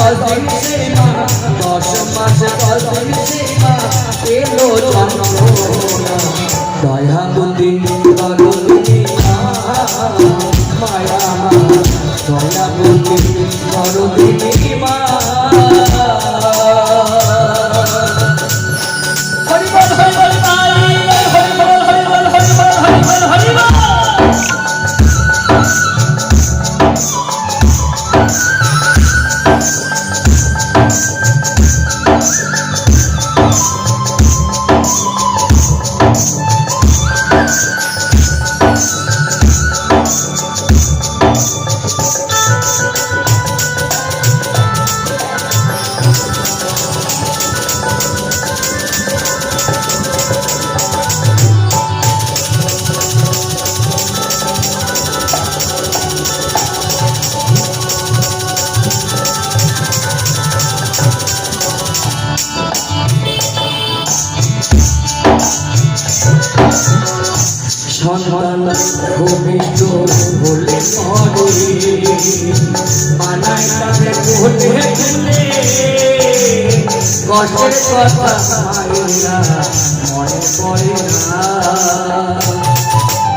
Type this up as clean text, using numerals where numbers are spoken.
10 দিন সেই মা 10 মাসে 10 দিন সেই মা এলো যন্ত্রণা দয়াবতী দরদিনী মা মায়া মা দয়াবতী দরদিনী মা হরি বল হরি বল হরি বল হরি বল হরি বল হরি বল হরি বল সন্তান ভূমিষ্ঠ হলে পরে মানায় তাদের কোলে তুলে কষ্টের কথা মায়েরা মনে পড়ে না